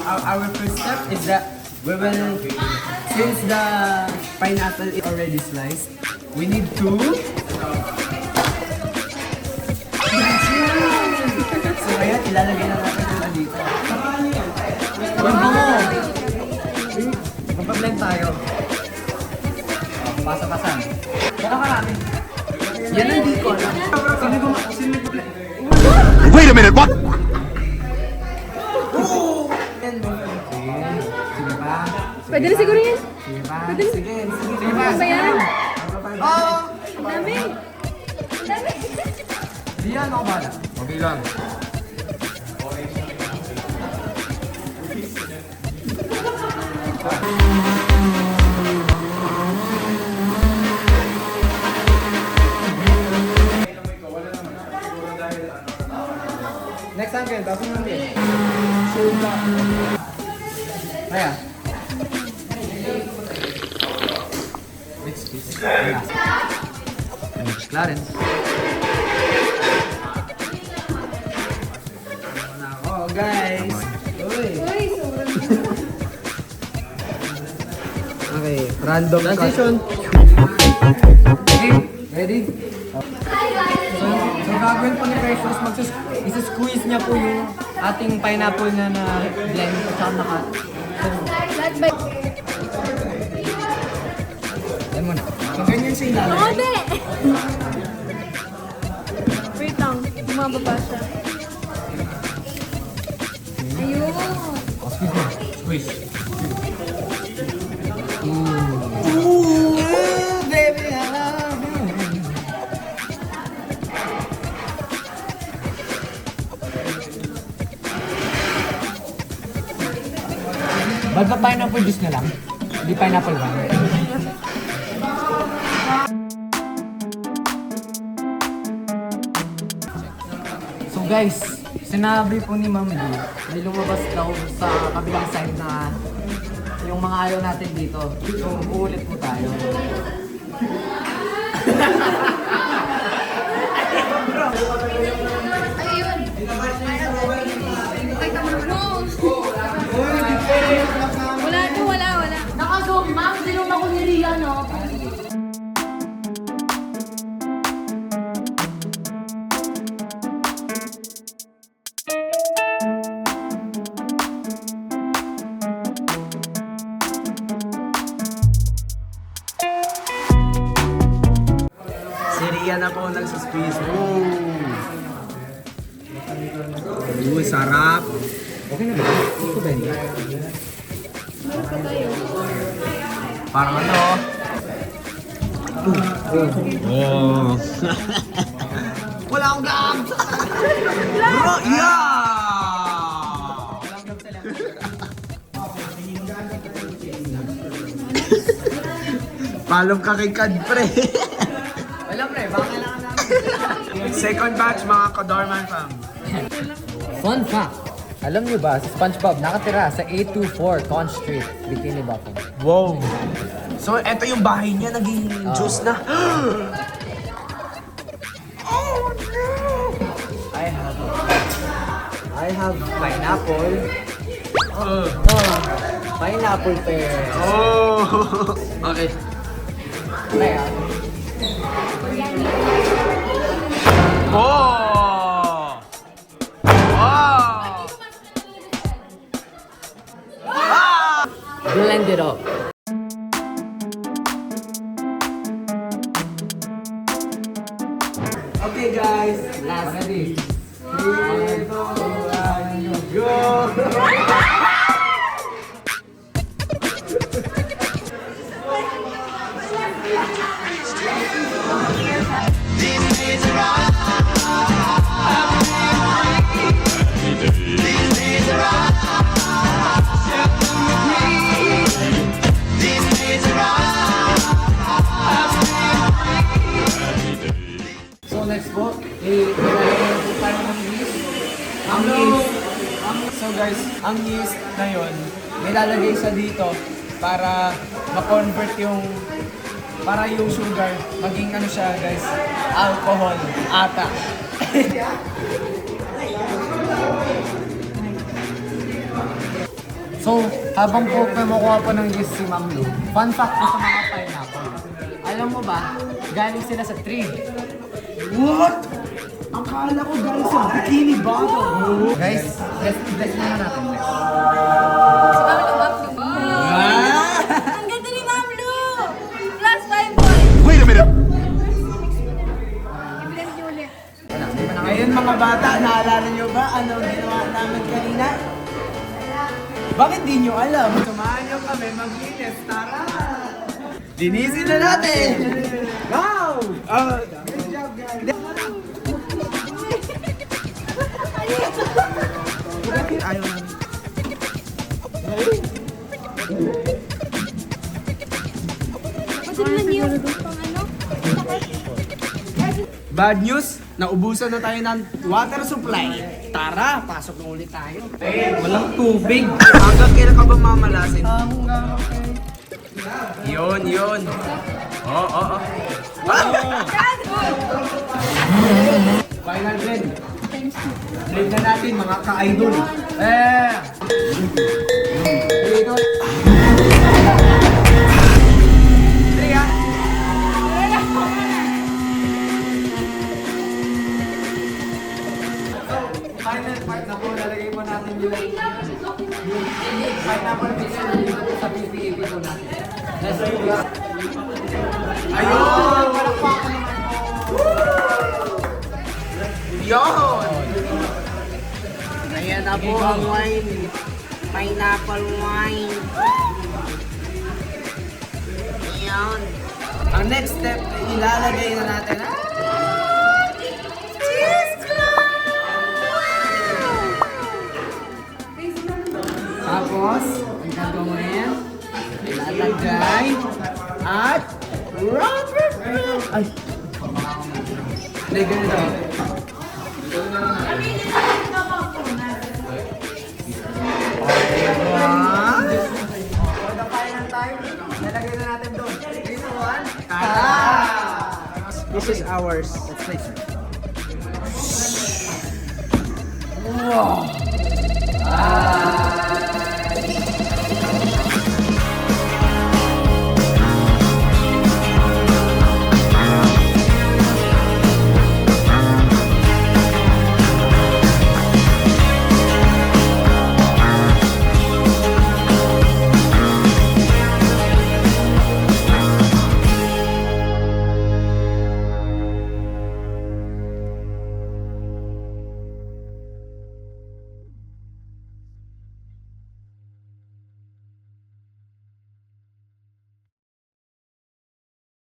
our first step is that we will, since the pineapple is already sliced, we need to. So ayan, ilalagay na natin sila dito. Yung bango! Magpa-blend tayo. Pasa-pasan. Baka marami. Yan ang di ko alam. Sino blend? Wait a minute, what? Sige pa. Pwede na siguro yan. Sige pa. Pwede na. Sige pa. Ano ba yan? Oo! Ang dami. Ang dami. Di yan ako bala. Okay lang. Next uncle, tapos mo din. Kaya. Next piece. Kaya. Next Clarence. Oh guys. Uy. Uy, sobrang. Okay, random transition. Okay, ready? So gagawin po ni Precious, isa-squeeze niya po yung ating pineapple na blend at saka nakat. Lahat ba? Yan muna. So ganyan siya ilalagay. Mode! Wait lang, bumaba pa siya. Ayun! Oh, squeeze mo. Squeeze. Baby, I love you. Ba't ba pineapple juice na lang? Hindi pineapple ba? So guys, sinabi po ni Ma'am Lee, may lumabas daw sa kabilang side na yung mga ayaw natin dito. So uulit po tayo. Ayun! Ay, tama naman. Wala to, wala. Naka-zoom, ma'am. Sinong ako ni Ria, no? Si Ria na po nagsisqueeze. Sarap. Okay na ba? Ito ba yun? Meron pa tayo. Parang ano? Oh. Wala akong gam! Bro, yeah! Walang gam sa lang. Palong ka kay Kad, pre. Wala pre, baka kailangan namin. Second batch, mga Kadorman fam. Fun fact! Alam niyo ba, si SpongeBob nakatira sa 824 Conch Street, Bikini Bottom. Wow. So, eto yung bahay niya, naging juice na. I have pineapple. Pineapple pear. Oh. Okay. Kaya, Oh. Wow. blend it up. Okay guys, last ready. 3, 2, 1, go! So next po, ilalagay po tayo ng yeast. Ang yeast. So guys, ang yeast na yun, nilalagay sa dito para ma-convert yung sugar maging ano siya guys, alcohol ata. So, habang po kumukuha po ng yeast si Ma'am Lu, fun fact po sa mga pineapple. Alam mo ba, galing sila sa tree. What? Akala ko galing sa bikini bottle. Guys, bless naman natin. Bless. Si Ma'am Lu, Ma'am Lu. Ang ganda ni Ma'am Lu! Plus 5 points. Wait a minute. I-bless niyo ulit. Ngayon mga bata, naalala nyo ba ano ginawa namin kanina? Bakit di nyo alam? Samahan nyo kami maglinis. Tara! Linisin na natin! Wow! Good job guys! Ayaw namin. Patignan niyo. Pang ano? Bad news, naubusan na tayo ng water supply. Tara, pasok na ulit tayo. Walang tubig. Hanggang kailan ka ba mamalasin? Yun. Oo. Final blend. Times 2. Blend na natin mga ka-idol. Final part na po, lalagay po natin yung pineapple mixture dito po sa PPAP po natin. Let's go. Ayun! Yun! Ayan na po ang wine. Pineapple wine. Ayan. Ang next step, ilalagay na natin. Tapos, ang gagawin, ilalagay at rubber band. Ay! Hindi, ganito. Lalagay na natin doon. 3, 2, 1. This is ours. Let's place it. Wow!